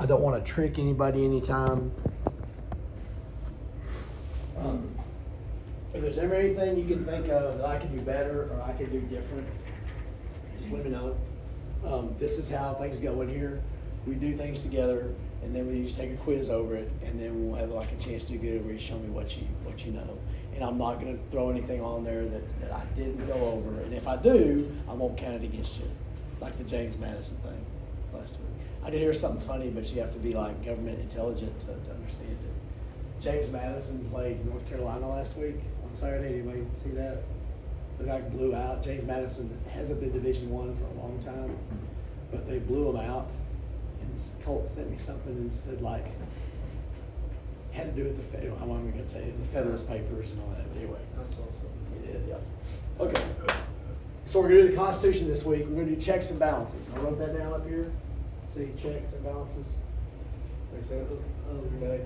I don't want to trick anybody anytime. If there's ever anything you can think of that I can do better or I can do different, just let me know. This is how things go in here. We do things together, and then we just take a quiz over it, and then we'll have like a chance to do good where you show me what you know. And I'm not going to throw anything on there that I didn't go over. And if I do, I won't count it against you, like the James Madison thing last week. I did hear something funny, but you have to be like government intelligent to understand it. James Madison played North Carolina last week on Saturday. Anybody see that? The guy blew out. James Madison hasn't been Division I for a long time, but they blew him out. And Colt sent me something and said like, had to do with the I'm not going to tell you, it was the Federalist Papers and all that. But anyway, I saw something. he did, yeah. Okay. So we're going to do the Constitution this week. We're going to do checks and balances. I wrote that down up here. See, checks and balances. Makes sense? Okay.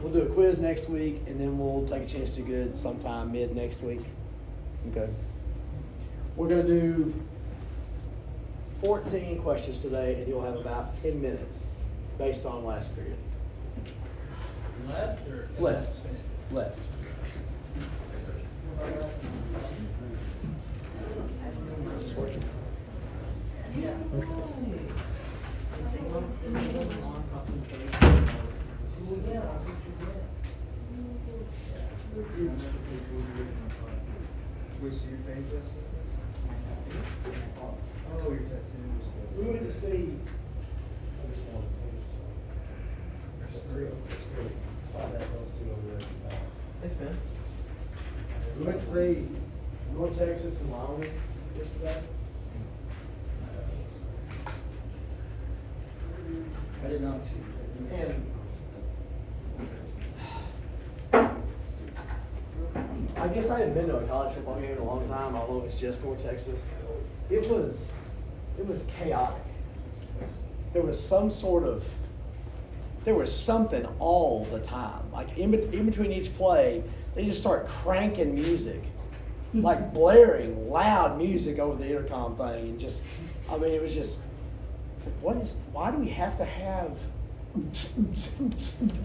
We'll do a quiz next week, and then we'll take a chance to do good sometime mid next week. Okay. We're going to do 14 questions today, and you'll have about 10 minutes based on last period. Left or Left. Left. Is this working? Yeah. Okay. Which your page is? Oh, your tattoos. We went to see. There's three. Saw that those two over there. Thanks, man. We went to see North Texas and Wyoming yesterday. I did not see. And I guess I hadn't been to a college football game in a long time, although it's just North Texas. It was chaotic. There was something all the time. Like in between each play, they just start cranking music, like blaring loud music over the intercom thing, and just, I mean, it was just, it's like, why do we have to have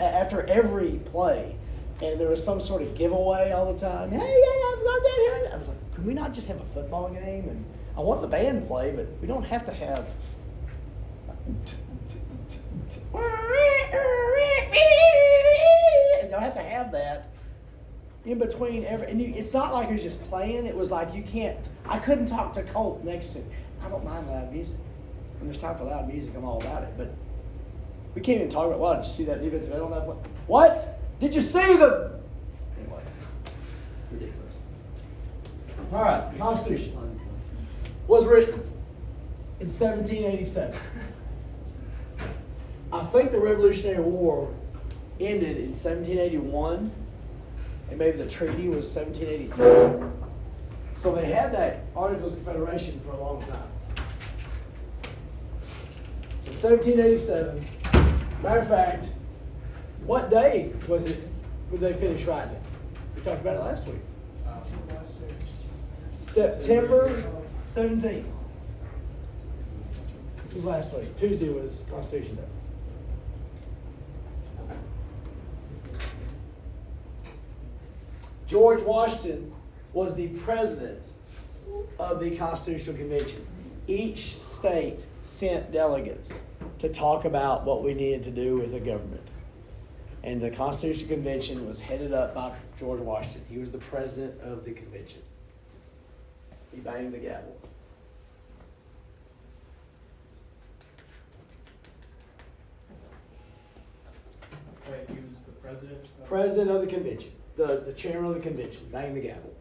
after every play? And there was some sort of giveaway all the time. Hey, I've got that here. I was like, can we not just have a football game? And I want the band to play, but we don't have to have. You don't have to have that in between every. And it's not like it was just playing. It was like I couldn't talk to Colt next to me. I don't mind loud music. When there's time for loud music, I'm all about it. But we can't even talk about. Well, did you see that defensive end on that play? What? Did you see the? Anyway, ridiculous. All right, the Constitution was written in 1787. I think the Revolutionary War ended in 1781, and maybe the treaty was 1783. So they had that Articles of Confederation for a long time. So 1787. Matter of fact, what day was it when they finished writing it? We talked about it last week. September 17th. It was last week. Tuesday was Constitution Day. George Washington was the president of the Constitutional Convention. Each state sent delegates to talk about what we needed to do with the government. And the Constitutional Convention was headed up by George Washington. He was the president of the convention. He banged the gavel. Wait, he was the president? President of the convention. The chairman of the convention. Banged the gavel.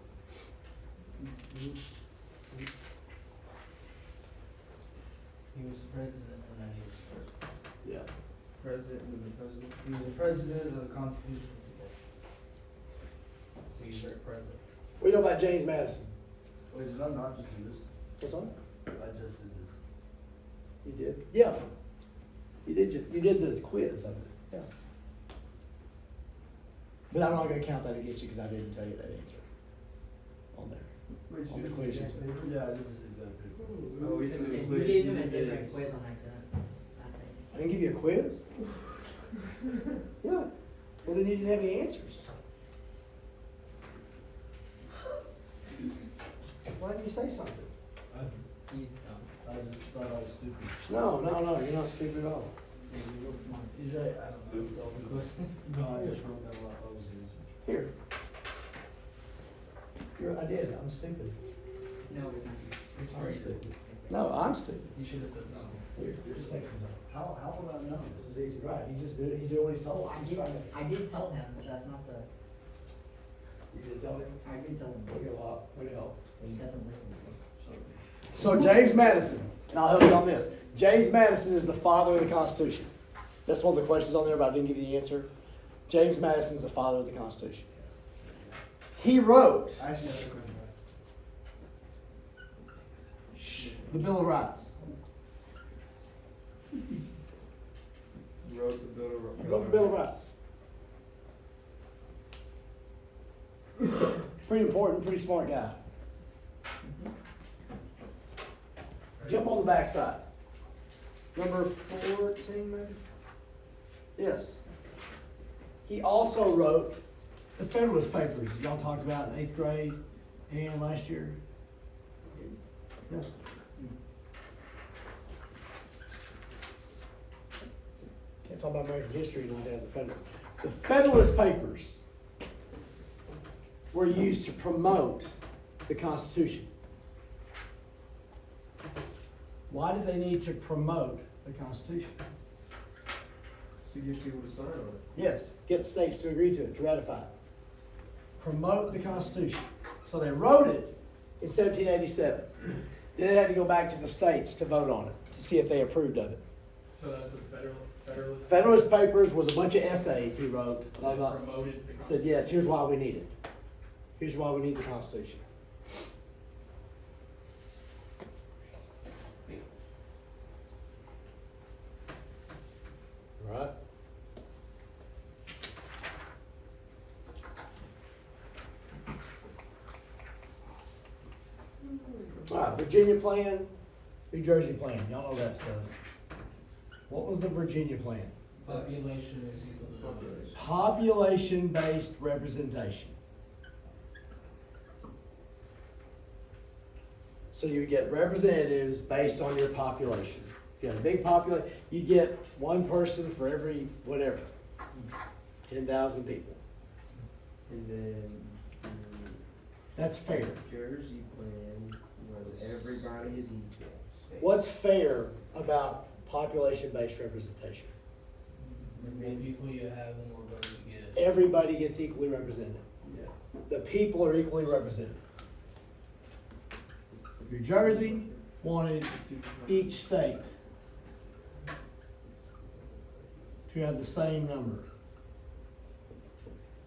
He was the president when he was first. Yeah. President of the president. He was the president of the Constitution. So he's their president. What do you know about James Madison? Wait, did I not just do this? What's on? I just did this. You did? Yeah. You did the quiz of it. Yeah. But I'm not going to count that against you because I didn't tell you that answer on there. On the quiz you took. Yeah, this is exactly. Oh, we didn't We include gave him a different quiz on like that. I didn't give you a quiz? Yeah. Well, then you didn't have any answers. Why didn't you say something? He's dumb. I just thought I was stupid. No, you're not stupid at all. So you look smart. He's right, I don't know. It's open question. No, I just wrote down what I was answering. Here. I did. I'm stupid. No, it's I'm very stupid. No, I'm stupid. You should have said something. Here, just take some time. How would I know? This is easy, right? He just did it. He's doing what he's told. I did tell him, but that's not the, You did tell him? I did tell him, What do you help? What do you help? but he doesn't listen. So James Madison, and I'll help you on this. James Madison is the father of the Constitution. That's one of the questions on there, but I didn't give you the answer. James Madison is the father of the Constitution. He wrote I actually have a question. the Bill of Rights. Wrote the Bill of He wrote the Bill of Rights. Pretty important, pretty smart guy. Jump on the backside. Number 14, maybe? Yes. He also wrote the Federalist Papers y'all talked about in 8th grade and last year. Yeah. Can't talk about American history and not have the Federalist. The Federalist Papers were used to promote the Constitution. Why did they need to promote the Constitution? To get people to sign on it. Yes, get states to agree to it, to ratify it. Promote the Constitution. So they wrote it in 1787. Then it had to go back to the states to vote on it, to see if they approved of it. So that's what Federalist Federalist Papers was a bunch of essays he wrote. promoted. Said, yes, here's why we need it. Here's why we need the Constitution. All right. All right, Virginia plan, New Jersey plan. Y'all know that stuff. What was the Virginia plan? Population is equal to numbers. Population-based representation. So you get representatives based on your population. If you have a big population, you get one person for every whatever, 10,000 people. And then That's fair. Jersey plan was everybody is equal. What's fair about population-based representation? The more people you have, the more votes you get. Everybody gets equally represented. Yeah. The people are equally represented. New Jersey wanted each state to have the same number,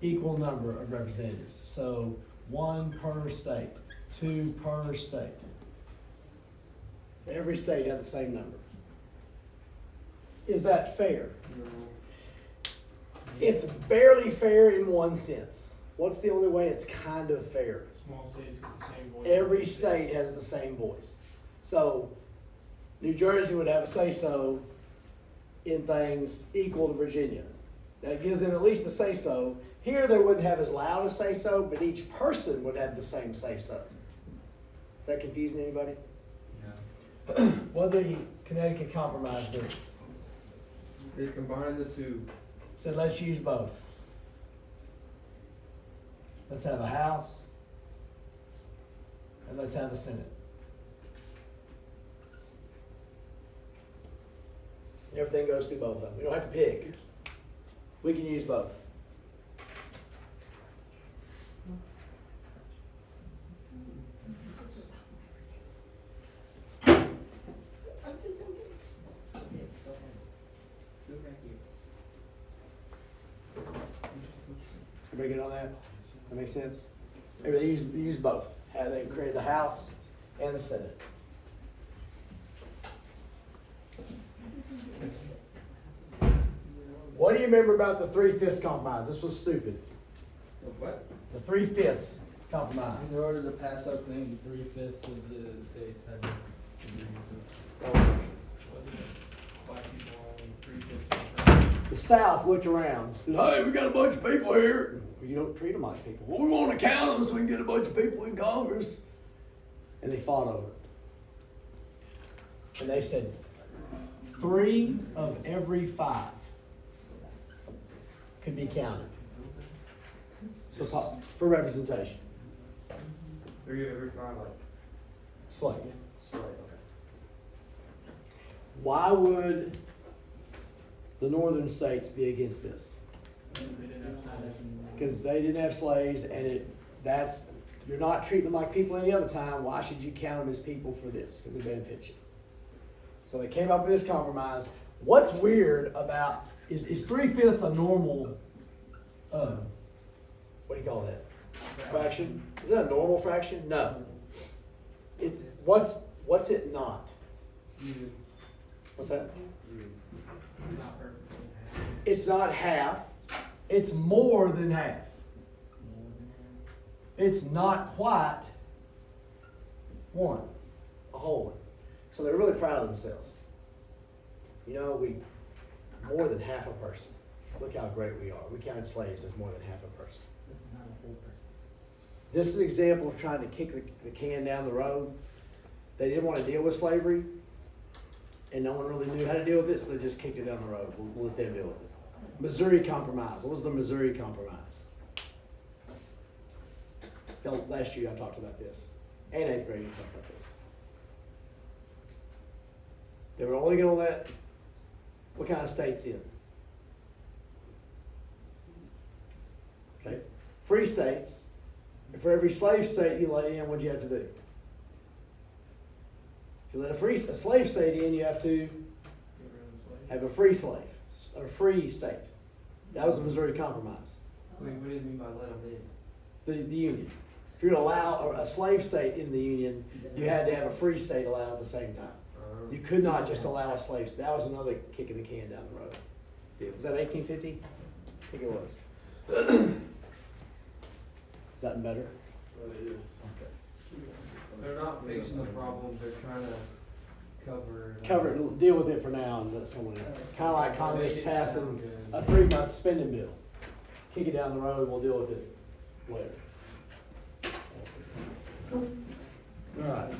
equal number of representatives. So 1 per state, 2 per state. Every state had the same number. Is that fair? It's barely fair in one sense. What's the only way it's kind of fair? Small states get the same voice. Every state has the same voice. So New Jersey would have a say-so in things equal to Virginia. That gives them at least a say-so. Here they wouldn't have as loud a say-so, but each person would have the same say-so. Is that confusing anybody? No. What did the Connecticut Compromise do? They combined the two. Said let's use both. Let's have a House and let's have a Senate. Everything goes through both of them. We don't have to pick. We can use both. Everybody get on that? That makes sense? Maybe they use both. How they created the House and the Senate. What do you remember about the 3/5 compromise? This was stupid. What? The 3/5 compromise. In order to pass something, 3/5 of the states had to agree to it. Wasn't it black people only? South looked around, said, "Hey, we got a bunch of people here." You don't treat them like people. Well, we want to count them so we can get a bunch of people in Congress. And they fought over it. And they said 3 of every 5 could be counted for representation. 3 of every 5, like, Slave. slave, okay. Why would the northern states be against this? They didn't have slaves. Because they didn't have slaves, and you're not treating them like people any other time. Why should you count them as people for this? Because it benefits you. So they came up with this compromise. What's weird about is 3/5 a normal? What do you call that? Fraction? Is that a normal fraction? No. It's what's it not? What's that? Not perfectly. It's not half. It's more than half. It's not quite one, a whole one. So they're really proud of themselves. You know, we more than half a person. Look how great we are. We counted slaves as more than half a person. Not a whole person. This is an example of trying to kick the can down the road. They didn't want to deal with slavery, and no one really knew how to deal with it, so they just kicked it down the road. We'll let them deal with it. Missouri Compromise. What was the Missouri Compromise? Last year I talked about this. And 8th grade you talked about this. They were only going to let what kind of states in? Okay. Free states. And for every slave state you let in, what'd you have to do? If you let a slave state in, you have to Get rid of the slaves. have a free slave, or free state. That was the Missouri Compromise. Wait, what do you mean by let them in? The Union. If you're going to allow a slave state in the Union, you had to have a free state allowed at the same time. You could not just allow a slave state. That was another kick in the can down the road. Was that 1850? I think it was. Is that better? Okay. They're not fixing the problem, they're trying to cover. Cover it, deal with it for now and let someone else. Kind of like Congress Make it passing sound good. a 3-month spending bill. Kick it down the road, we'll deal with it later. All right.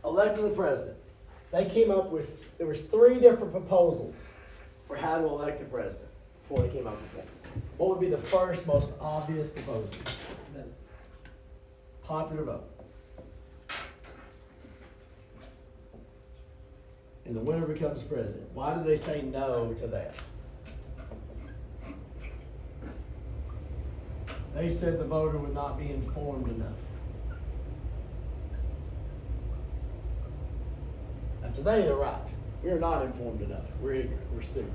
Electing the president. They came up with, there was 3 different proposals for how to elect the president before they came up with that. What would be the first, most obvious proposal? Popular vote. And the winner becomes president. Why did they say no to that? They said the voter would not be informed enough. Now today they're right. We are not informed enough. We're ignorant. We're stupid.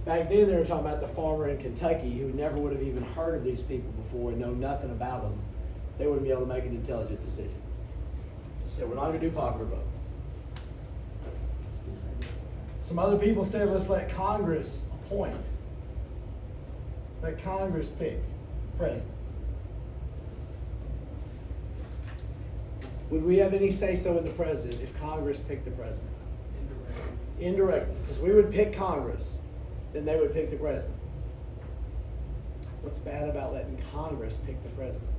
Back then they were talking about the farmer in Kentucky who never would have even heard of these people before and know nothing about them. They wouldn't be able to make an intelligent decision. They said, we're not going to do popular vote. Some other people said, let's let Congress appoint. Let Congress pick president. Would we have any say-so in the president if Congress picked the president? Indirectly. Because we would pick Congress, then they would pick the president. What's bad about letting Congress pick the president?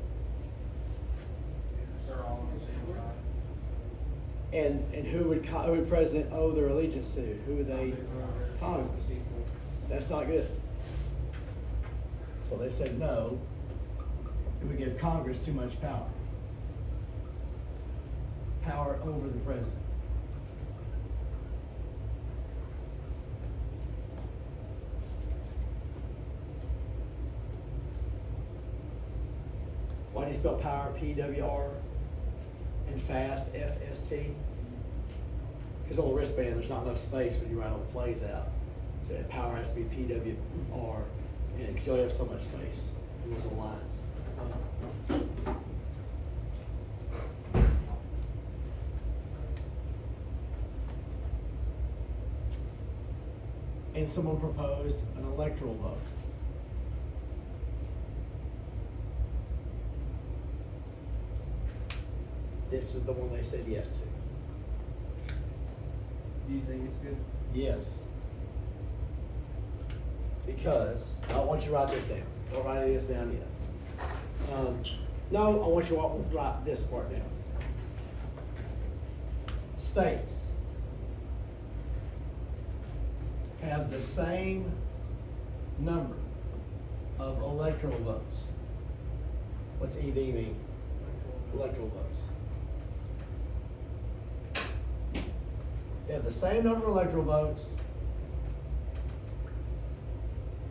They're all on the same side. And who would president owe their allegiance to? Who would they? Congress. That's not good. So they said no. It would give Congress too much power. Power over the president. Why do you spell power P-W-R and fast F-S-T? Because on the wristband there's not enough space when you write all the plays out. So that power has to be P-W-R, and because you only have so much space in those little lines. And someone proposed an electoral vote. This is the one they said yes to. Do you think it's good? Yes. Because, I don't want you to write this down. Don't write any of this down yet. No, I want you to write this part down. States have the same number of electoral votes. What's EV mean? Electoral votes. They have the same number of electoral votes.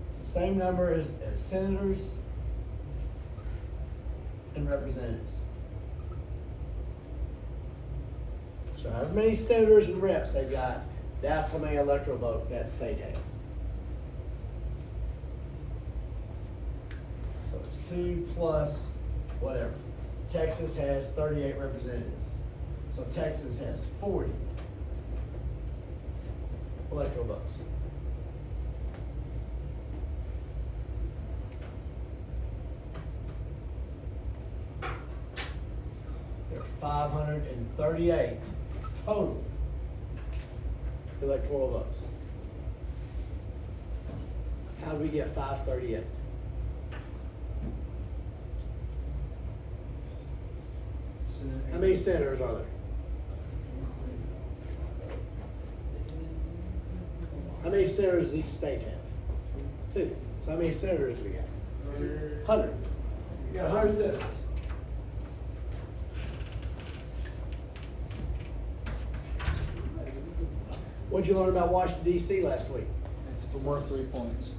It's the same number as senators and representatives. So however many senators and reps they've got, that's how many electoral vote that state has. So it's 2 plus whatever. Texas has 38 representatives. So Texas has 40 electoral votes. There are 538 total electoral votes. How do we get 538? How many senators are there? How many senators does each state have? 2. So how many senators do we got? 100. You got 100 senators. What'd you learn about Washington, D.C. last week? It's worth 3 points.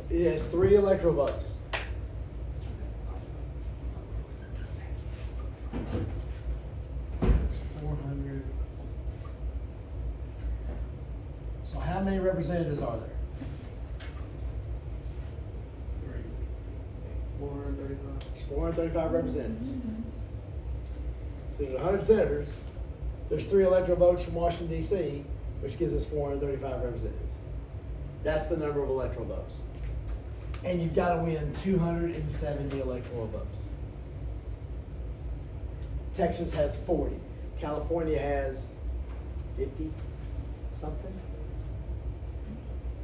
It has 3 electoral votes. So how many representatives are there? 435. There's 435 representatives. There's 100 senators. There's 3 electoral votes from Washington, D.C., which gives us 435 representatives. That's the number of electoral votes. And you've got to win 270 electoral votes. Texas has 40. California has 50 something.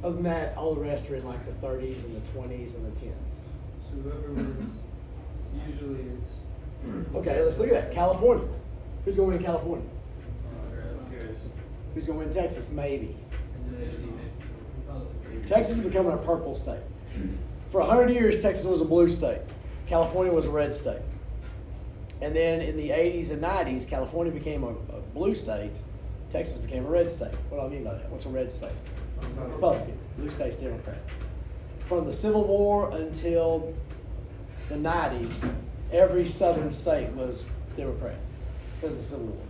Other than that, all the rest are in like the 30s and the 20s and the 10s. So whoever wins, usually it's. Okay, let's look at that. California. Who's going to win California? Who's going to win Texas? Maybe. Texas is becoming a purple state. For 100 years, Texas was a blue state. California was a red state. And then in the 80s and 90s, California became a blue state. Texas became a red state. What do I mean by that? What's a red state? Republican. Blue state's Democrat. From the Civil War until the 90s, every southern state was Democrat because of the Civil War.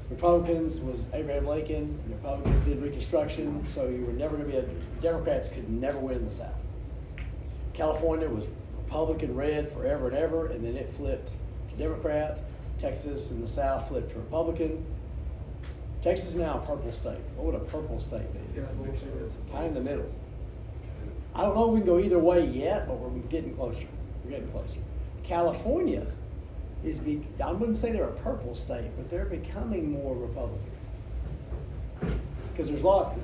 Republicans was Abraham Lincoln. Republicans did Reconstruction, so you were never going to be Democrats could never win in the South. California was Republican red forever and ever, and then it flipped to Democrat. Texas and the South flipped to Republican. Texas is now a purple state. What would a purple state be? Kind of in the middle. I don't know if we can go either way yet, but we're getting closer. We're getting closer. California I wouldn't say they're a purple state, but they're becoming more Republican. Because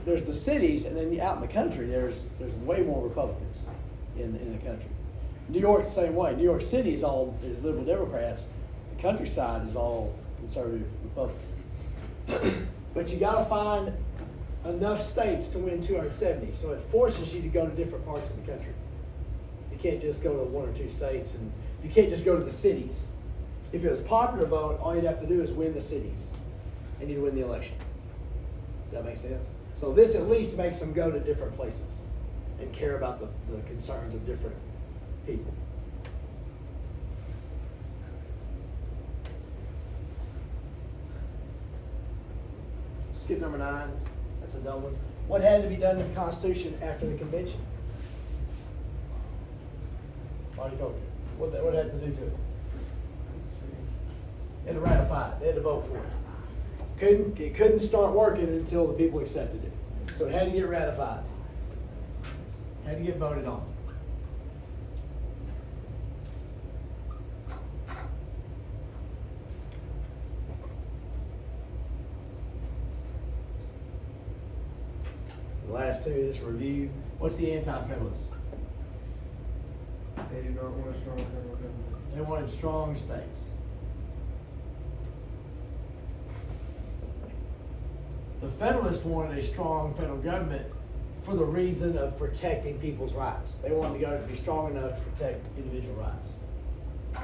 there's the cities, and then out in the country, there's way more Republicans in the country. New York the same way. New York City is liberal Democrats. The countryside is all conservative Republican. But you got to find enough states to win 270. So it forces you to go to different parts of the country. You can't just go to 1 or 2 states, and you can't just go to the cities. If it was popular vote, all you'd have to do is win the cities, and you'd win the election. Does that make sense? So this at least makes them go to different places and care about the concerns of different people. Skip number 9. That's a dumb one. What had to be done to the Constitution after the convention? Already told you. What had to do to it? They had to ratify it. They had to vote for it. It couldn't start working until the people accepted it. So it had to get ratified. It had to get voted on. The last two, this review. What's the anti-federalists? They do not want a strong federal government. They wanted strong states. The Federalists wanted a strong federal government for the reason of protecting people's rights. They wanted the government to be strong enough to protect individual rights. I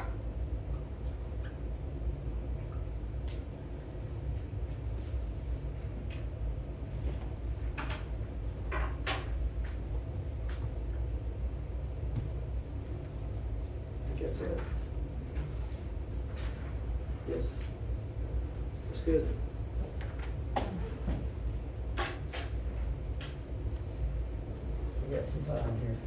think that's it. Yes. That's good. We got some time here.